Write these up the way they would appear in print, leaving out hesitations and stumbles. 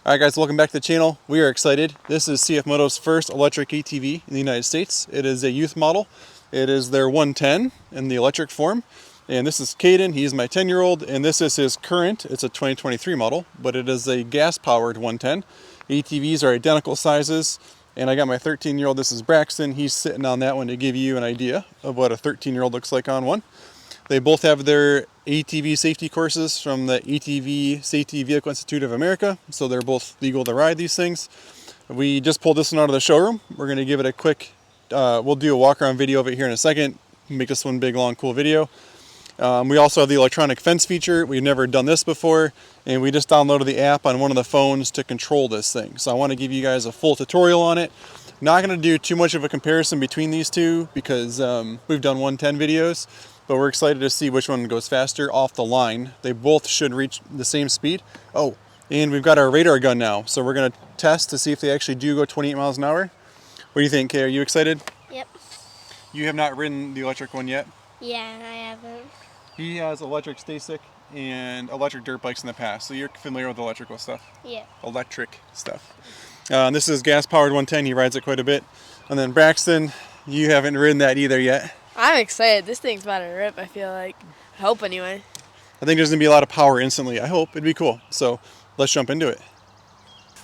Alright guys, welcome back to the channel. We are excited. This is CFMoto's first electric ATV in the United States. It is a youth model. It is their 110 in the electric form. And this is Caden, he's my 10-year-old, and this is his current. It's a 2023 model, but it is a gas-powered 110. ATVs are identical sizes, and I got my 13-year-old, this is Braxton. He's sitting on that one to give you an idea of what a 13-year-old looks like on one. They both have their ATV safety courses from the ATV Safety Vehicle Institute of America, so they're both legal to ride these things. We just pulled this one out of the showroom. We're going to give it a quick, we'll do a walk-around video of it here in a second, make this one big, long, cool video. We also have the electronic fence feature. We've never done this before, and we just downloaded the app on one of the phones to control this thing. So I want to give you guys a full tutorial on it. Not going to do too much of a comparison between these two because we've done 110 videos. But we're excited to see which one goes faster off the line. They both should reach the same speed. Oh, and we've got our radar gun now. So we're gonna test to see if they actually do go 28 miles an hour. What do you think, Kay? Are you excited? Yep. You have not ridden the electric one yet? Yeah, I haven't. He has electric Stasic and electric dirt bikes in the past. So you're familiar with electrical stuff? Yeah. Electric stuff. This is gas-powered 110. He rides it quite a bit. And then Braxton, you haven't ridden that either yet. I'm excited. This thing's about to rip, I feel like. I hope anyway. I think there's going to be a lot of power instantly. I hope. It'd be cool. So let's jump into it.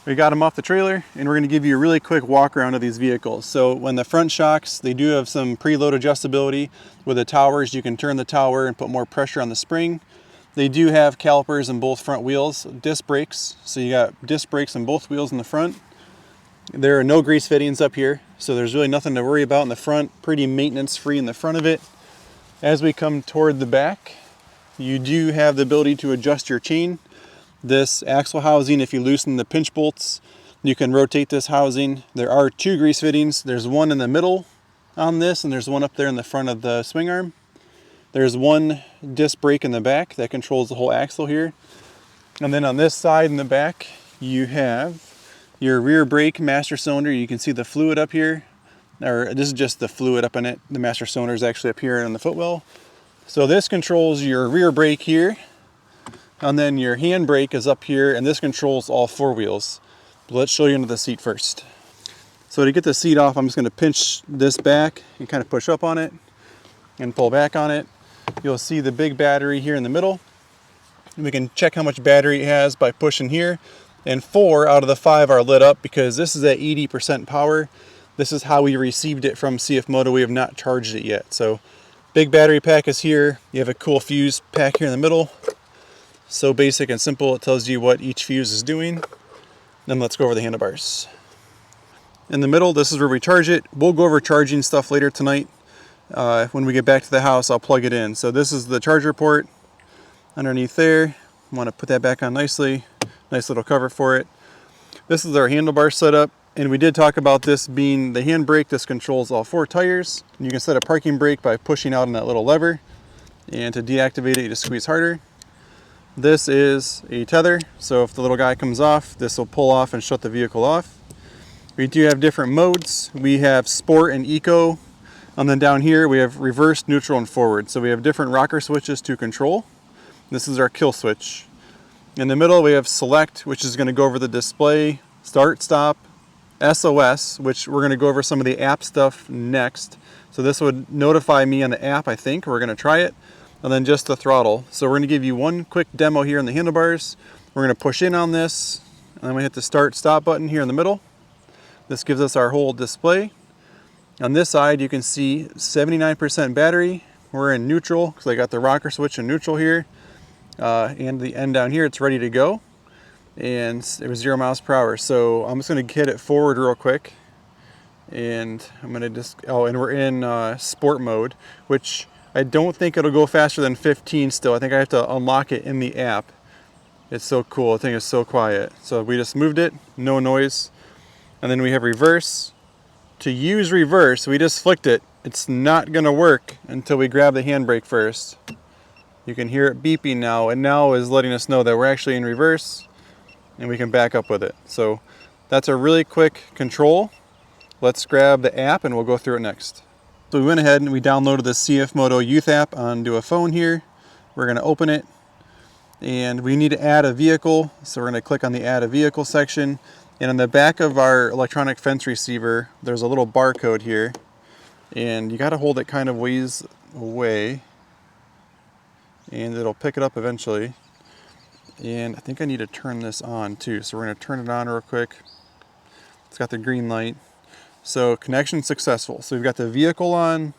We got him off the trailer, and we're going to give you a really quick walk around of these vehicles. So when the front shocks, they do have some preload adjustability. With the towers, you can turn the tower and put more pressure on the spring. They do have calipers in both front wheels, disc brakes. So you got disc brakes on both wheels in the front. There are no grease fittings up here, so there's really nothing to worry about in the front. Pretty maintenance free in the front of it. As we come toward the back, you do have the ability to adjust your chain. This axle housing, if you loosen the pinch bolts, you can rotate this housing. There are two grease fittings. There's one in the middle on this, and there's one up there in the front of the swing arm. There's one disc brake in the back that controls the whole axle here. And then on this side in the back, you have your rear brake master cylinder. You can see the fluid up here, or this is just the fluid up in it. The master cylinder is actually up here on the footwell. So this controls your rear brake here, and then your hand brake is up here, and this controls all four wheels. But let's show you into the seat first. So to get the seat off, I'm just going to pinch this back and kind of push up on it and pull back on it. You'll see the big battery here in the middle. We can check how much battery it has by pushing here. And 4 out of the 5 are lit up because this is at 80% power. This is how we received it from CFMoto. We have not charged it yet. So big battery pack is here. You have a cool fuse pack here in the middle. So basic and simple. It tells you what each fuse is doing. Then let's go over the handlebars. In the middle, this is where we charge it. We'll go over charging stuff later tonight. When we get back to the house, I'll plug it in. So this is the charger port underneath there. I want to put that back on nicely. Nice little cover for it. This is our handlebar setup, and we did talk about this being the handbrake. This controls all 4 tires. You can set a parking brake by pushing out on that little lever, and to deactivate it, you just squeeze harder. This is a tether, so if the little guy comes off, this will pull off and shut the vehicle off. We do have different modes. We have sport and eco, and then down here we have reverse, neutral, and forward. So we have different rocker switches to control. This is our kill switch. In the middle, we have select, which is going to go over the display, start, stop, SOS, which we're going to go over some of the app stuff next. So this would notify me on the app, I think. We're going to try it. And then just the throttle. So we're going to give you one quick demo here in the handlebars. We're going to push in on this, and then we hit the start, stop button here in the middle. This gives us our whole display. On this side, you can see 79% battery. We're in neutral, because I got the rocker switch in neutral here. And the end down here, it's ready to go, and it was 0 miles per hour. So I'm just going to hit it forward real quick, and I'm going to just, oh, and we're in sport mode, which I don't think it'll go faster than 15 still. I think I have to unlock it in the app. It's so cool. The thing is so quiet. So we just moved it, no noise. And then we have reverse. To use reverse, we just flicked it. It's not going to work until we grab the handbrake first. You can hear it beeping now, and now is letting us know that we're actually in reverse, and we can back up with it. So that's a really quick control. Let's grab the app and we'll go through it next. So we went ahead and we downloaded the CFMoto Youth App onto a phone here. We're going to open it, And we need to add a vehicle, so we're going to click on the add a vehicle section. And on the back of our electronic fence receiver, there's a little barcode here. And you got to hold it kind of ways away. And it'll pick it up eventually. And I think I need to turn this on too. So we're going to turn it on real quick. It's got the green light. So connection successful. So we've got the vehicle on,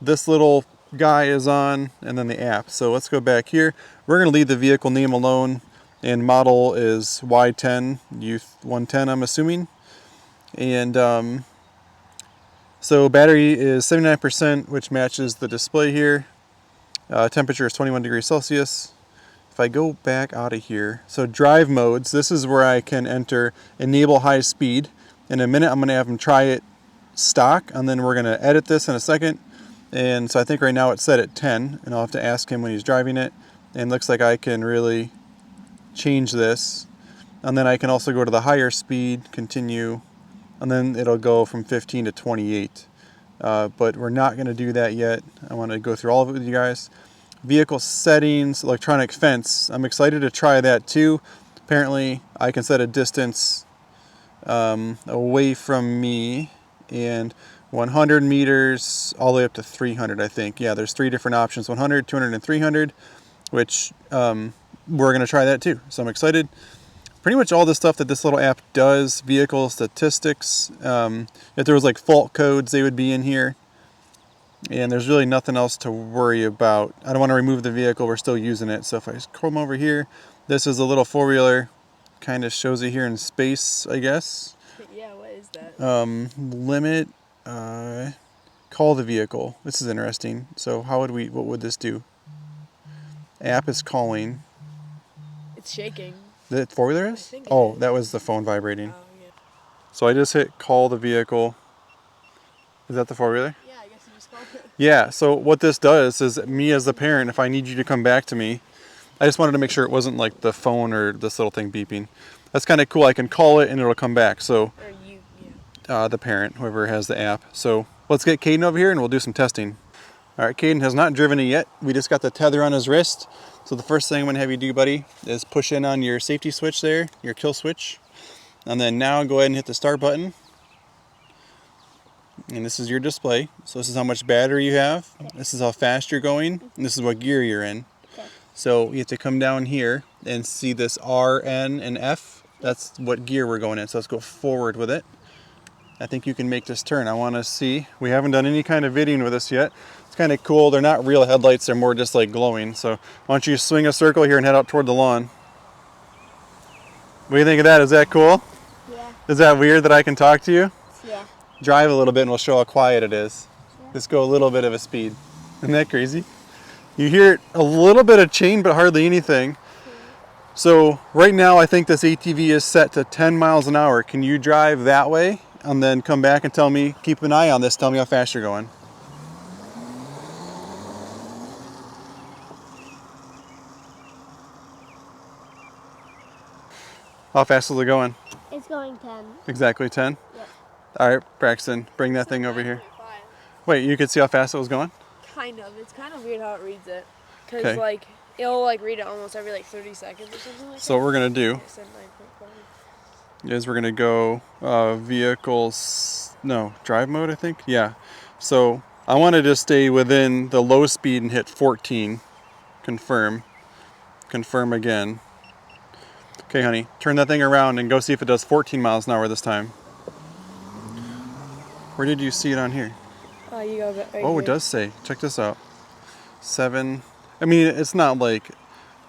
this little guy is on, and then the app. So let's go back here. We're going to leave the vehicle name alone, and model is Y10 Youth 110, I'm assuming. And so battery is 79%, which matches the display here. Temperature is 21 degrees Celsius. If I go back out of here, so drive modes, this is where I can enter enable high speed. In a minute, I'm going to have him try it stock, and then we're going to edit this in a second. And so I think right now it's set at 10, and I'll have to ask him when he's driving it. And it looks like I can really change this. And then I can also go to the higher speed, continue, and then it'll go from 15 to 28. But we're not going to do that yet. I want to go through all of it with you guys. Vehicle settings, electronic fence. I'm excited to try that too. Apparently I can set a distance away from me, and 100 meters all the way up to 300, I think. Yeah, there's 3 different options, 100, 200, and 300, which we're going to try that too. So I'm excited. Pretty much all the stuff that this little app does, vehicle statistics, if there was like fault codes, they would be in here. And there's really nothing else to worry about. I don't want to remove the vehicle, we're still using it. So if I come over here, this is a little four-wheeler. Kind of shows it here in space, I guess. Yeah, what is that? Limit, call the vehicle. This is interesting. So what would this do? App is calling. It's shaking. The four-wheeler is? Oh, that was the phone vibrating. Oh, yeah. So I just hit call the vehicle. Is that the four-wheeler? Yeah, I guess you just called it. Yeah, so what this does is me as the parent, if I need you to come back to me, I just wanted to make sure it wasn't like the phone or this little thing beeping. That's kind of cool. I can call it and it'll come back. So Or you, yeah. the parent, whoever has the app. So let's get Caden over here and we'll do some testing. All right, Caden has not driven it yet. We just got the tether on his wrist. So the first thing I'm gonna have you do, buddy, is push in on your safety switch there, your kill switch. And then now go ahead and hit the start button. And this is your display. So this is how much battery you have. This is how fast you're going. And this is what gear you're in. So you have to come down here and see this R, N, and F. That's what gear we're going in. So let's go forward with it. I think you can make this turn. I want to see. We haven't done any kind of videoing with this yet. It's kind of cool. They're not real headlights. They're more just like glowing. So why don't you swing a circle here and head out toward the lawn. What do you think of that? Is that cool? Yeah. Is that weird that I can talk to you? Yeah. Drive a little bit and we'll show how quiet it is. Just go a little bit of a speed. Isn't that crazy? You hear a little bit of chain, but hardly anything. So right now, I think this ATV is set to 10 miles an hour. Can you drive that way and then come back and tell me, keep an eye on this, tell me how fast you're going. How fast is it going? It's going 10. Exactly 10? Yep. All right, Braxton, bring that thing over here. 9.5. Wait, you could see how fast it was going? Kind of. It's kind of weird how it reads it. Because, Okay. like, it'll, like, read it almost every, like, 30 seconds or something like So that. what we're going to do It said 9.5. is we're going to go vehicles, no, drive mode, I think. Yeah. So I want to just stay within the low speed and hit 14. Confirm. Confirm again. Okay, honey, turn that thing around and go see if it does 14 miles an hour this time. Where did you see it on here? Oh, you go right Oh, here. it does say. Check this out. 7. I mean, it's not like,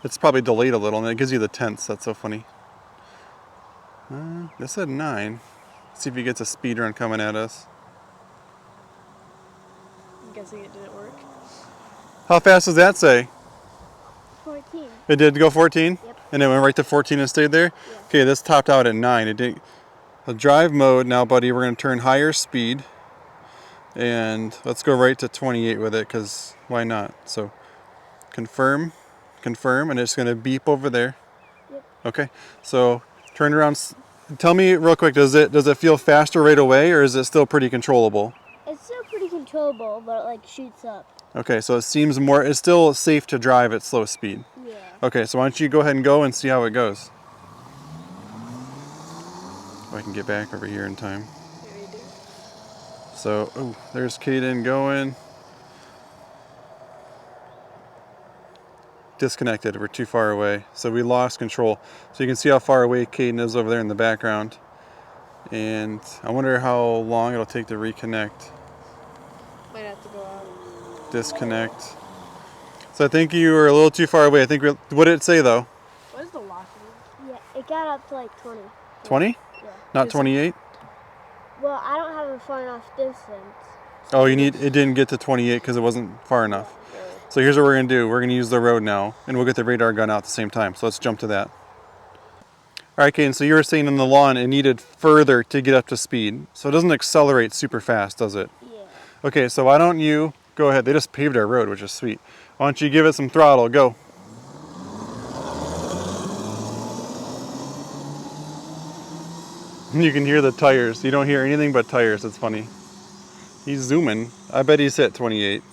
it's probably delayed a little, and it gives you the tenths. That's so funny. This said 9. Let's see if he gets a speed run coming at us. I'm guessing it didn't work. How fast does that say? 14. It did go 14? Yep. And it went right to 14 and stayed there? Yeah. Okay, this topped out at 9. It didn't. A drive mode now, buddy, we're going to turn higher speed. And let's go right to 28 with it, because why not? So confirm, confirm, and it's going to beep over there. Yep. Okay, so turn around. Tell me real quick, does it feel faster right away, or is it still pretty controllable? It's still pretty controllable, but it like shoots up. Okay, so it seems more, it's still safe to drive at slow speed. Yeah. Okay, so why don't you go ahead and go and see how it goes. If I can get back over here in time. Yeah, you do. So, oh, there's Caden going. Disconnected, we're too far away. So we lost control. So you can see how far away Caden is over there in the background. And I wonder how long it'll take to reconnect. Might have to go out. Disconnect. So I think you were a little too far away. I think, what did it say though? What is the lock? Yeah, it got up to like 20. 20? Yeah. Not 28? Well, I don't have a far enough distance. Oh, it didn't get to 28 because it wasn't far enough. So here's what we're gonna do. We're gonna use the road now and we'll get the radar gun out at the same time. So let's jump to that. All right, Caden, so you were saying on the lawn it needed further to get up to speed. So it doesn't accelerate super fast, does it? Yeah. Okay, so why don't you go ahead. They just paved our road, which is sweet. Why don't you give it some throttle, go. You can hear the tires. You don't hear anything but tires, it's funny. He's zooming. I bet he's hit 28.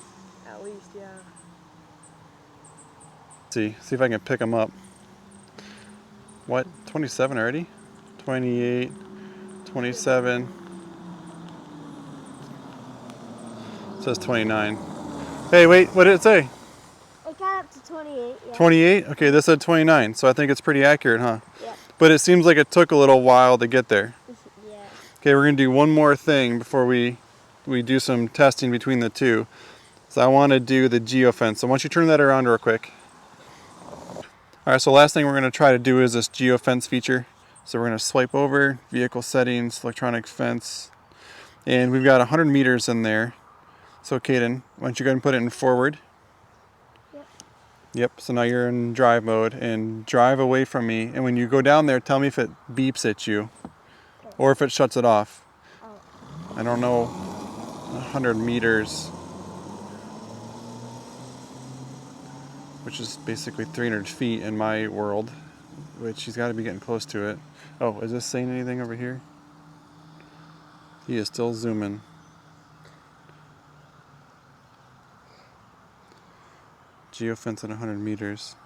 At least, yeah. See if I can pick him up. What, 27 already? 28, 27. It says 29. Hey, wait, what did it say? It got up to 28. Yeah. 28? Okay, this said 29, so I think it's pretty accurate, huh? Yeah. But it seems like it took a little while to get there. Yeah. Okay, we're gonna do one more thing before we do some testing between the two. So I wanna do the geofence. So why don't you turn that around real quick. All right, so last thing we're gonna try to do is this geofence feature. So we're gonna swipe over, vehicle settings, electronic fence, and we've got 100 meters in there. So Caden, why don't you go ahead and put it in forward? Yep. Yep, so now you're in drive mode and drive away from me. And when you go down there, tell me if it beeps at you or if it shuts it off. Oh. I don't know, 100 meters, which is basically 300 feet in my world, which he's got to be getting close to it. Oh, is this saying anything over here? He is still zooming. Geofence at 100 meters.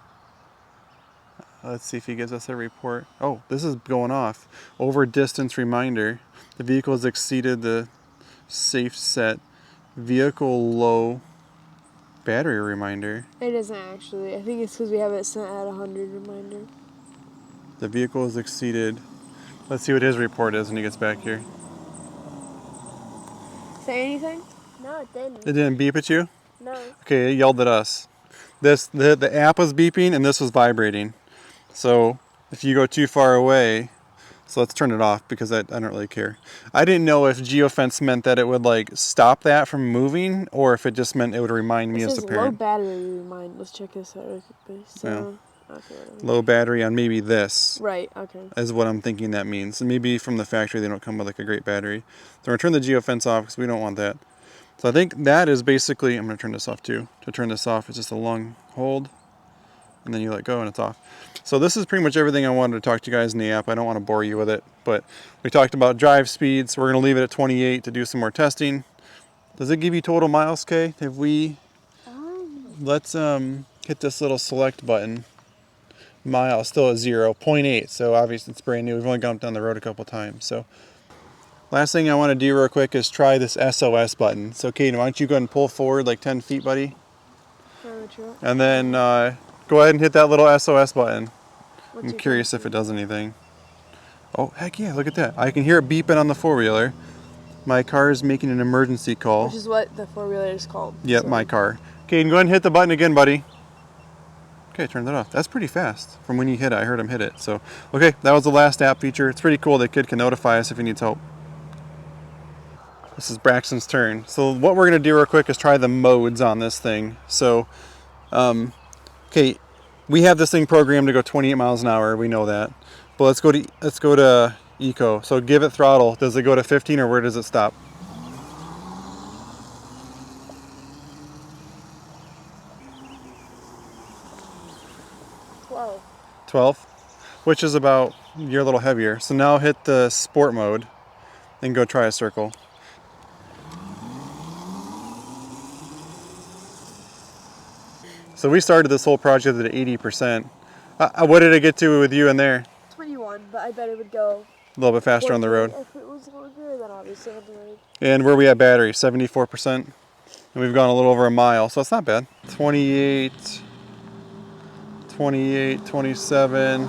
Let's see if he gives us a report. Oh, this is going off. Over distance reminder. The vehicle has exceeded the safe set. Vehicle low. Battery reminder. It isn't actually. I think it's because we have it set at 100 reminder. The vehicle has exceeded. Let's see what his report is when he gets back here. Say anything? No, it didn't. It didn't beep at you? No. Okay, it yelled at us. The app was beeping and this was vibrating. So if you go too far away, so let's turn it off because I don't really care. I didn't know if geofence meant that it would like stop that from moving or if it just meant it would remind me It as says the low parent. battery remind. Let's check this out really quickly. So, okay, Low battery on maybe this right, okay. is what I'm thinking that means. And maybe from the factory they don't come with like a great battery. So we're gonna turn the geofence off because we don't want that. So I think that is basically, I'm gonna turn this off too. To turn this off, it's just a long hold and then you let go and it's off. So this is pretty much everything I wanted to talk to you guys in the app. I don't want to bore you with it, but we talked about drive speeds. So we're gonna leave it at 28 to do some more testing. Does it give you total miles, Kay? Have we, let's hit this little select button. Mile still at 0.8, so obviously it's brand new. We've only gone down the road a couple times. So last thing I want to do real quick is try this SOS button. So Caden, why don't you go ahead and pull forward like 10 feet, buddy? Sure. And then go ahead and hit that little SOS button. What's I'm your curious if fancy? it does anything. Oh, heck yeah, look at that. I can hear it beeping on the four-wheeler. My car is making an emergency call. Which is what the four-wheeler is called. Yep, so. my car. Caden, go ahead and hit the button again, buddy. Okay, turn that off. That's pretty fast. From when you hit it, I heard him hit it. So, okay, that was the last app feature. It's pretty cool that kid can notify us if he needs help. This is Braxton's turn. So what we're gonna do real quick is try the modes on this thing. So, okay, we have this thing programmed to go 28 miles an hour. We know that. But let's go to eco. So give it throttle. Does it go to 15 or where does it stop? Whoa. 12, which is about, you're a little heavier. So now hit the sport mode and go try a circle. So we started this whole project at 80%. What did it get to with you in there? 21, but I bet it would go A little bit faster on the road. If it was longer, then obviously on the road. And where we at battery? 74%. And we've gone a little over a mile, so it's not bad. 28, 27.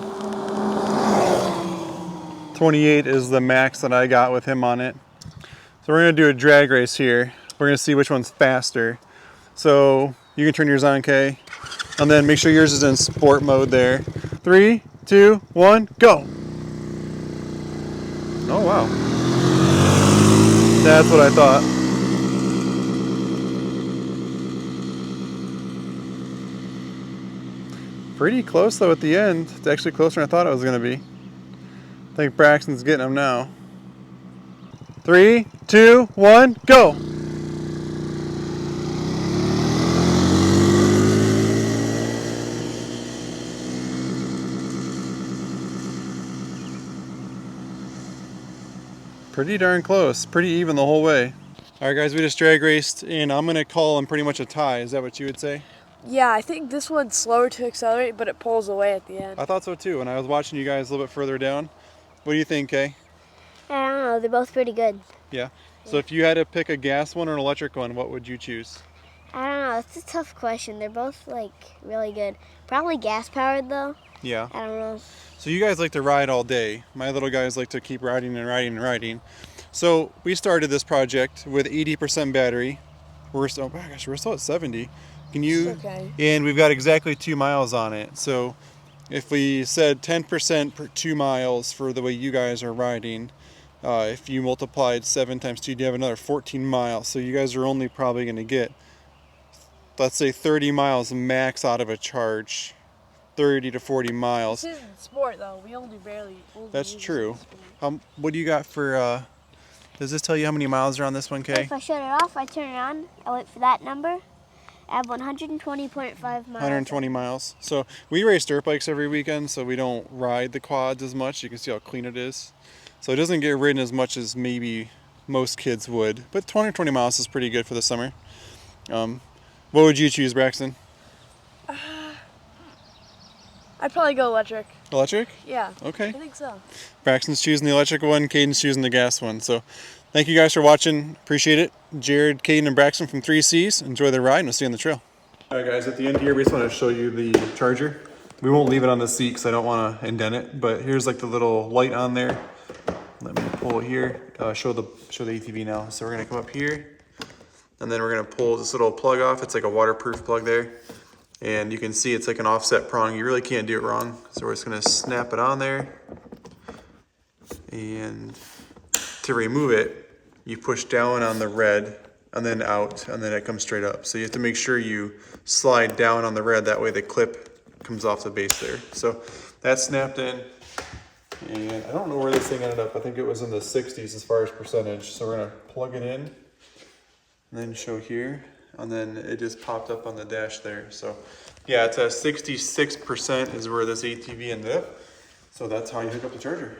28 is the max that I got with him on it. So we're gonna do a drag race here. We're gonna see which one's faster. So you can turn yours on, Kay. And then make sure yours is in sport mode there. 3, 2, 1, go. Oh, wow. That's what I thought. Pretty close though at the end. It's actually closer than I thought it was gonna be. I think Braxton's getting him now. 3, 2, 1, go! Pretty darn close. Pretty even the whole way. Alright guys, we just drag raced and I'm gonna call him pretty much a tie. Is that what you would say? Yeah, I think this one's slower to accelerate, but it pulls away at the end. I thought so too, and I was watching you guys a little bit further down. What do you think, Kay? I don't know. They're both pretty good. Yeah. So if you had to pick a gas one or an electric one, what would you choose? I don't know. It's a tough question. They're both like really good. Probably gas powered though. Yeah. I don't know. So you guys like to ride all day. My little guys like to keep riding and riding and riding. So we started this project with 80% battery. We're still, oh gosh, we're still at 70. Can you? Okay. And we've got exactly 2 miles on it. So if we said 10% per 2 miles for the way you guys are riding, if you multiplied 7 times 2, you have another 14 miles. So you guys are only probably going to get, let's say, 30 miles max out of a charge. 30 to 40 miles. This isn't sport though. We only barely. That's true. What do you got for, does this tell you how many miles are on this one, Kay? If I shut it off, I turn it on, I wait for that number. I have 120.5 miles. 120 miles. So we race dirt bikes every weekend, so we don't ride the quads as much. You can see how clean it is. So it doesn't get ridden as much as maybe most kids would. But 20 miles is pretty good for the summer. What would you choose, Braxton? I'd probably go electric. Electric? Yeah. Okay. I think so. Braxton's choosing the electric one, Caden's choosing the gas one. So thank you guys for watching. Appreciate it. Jared, Caden, and Braxton from 3Cs. Enjoy the ride and we'll see you on the trail. All right guys, at the end here, we just want to show you the charger. We won't leave it on the seat because I don't want to indent it, but here's like the little light on there. Let me pull it here, show the ATV now. So we're gonna come up here and then we're gonna pull this little plug off. It's like a waterproof plug there. And you can see it's like an offset prong. You really can't do it wrong. So we're just gonna snap it on there. And to remove it, you push down on the red and then out, and then it comes straight up. So you have to make sure you slide down on the red, that way the clip comes off the base there. So that's snapped in. And I don't know where this thing ended up. I think it was in the 60s as far as percentage. So we're gonna plug it in and then show here. And then it just popped up on the dash there. So yeah, it's at 66% is where this ATV ended up. So that's how you hook up the charger.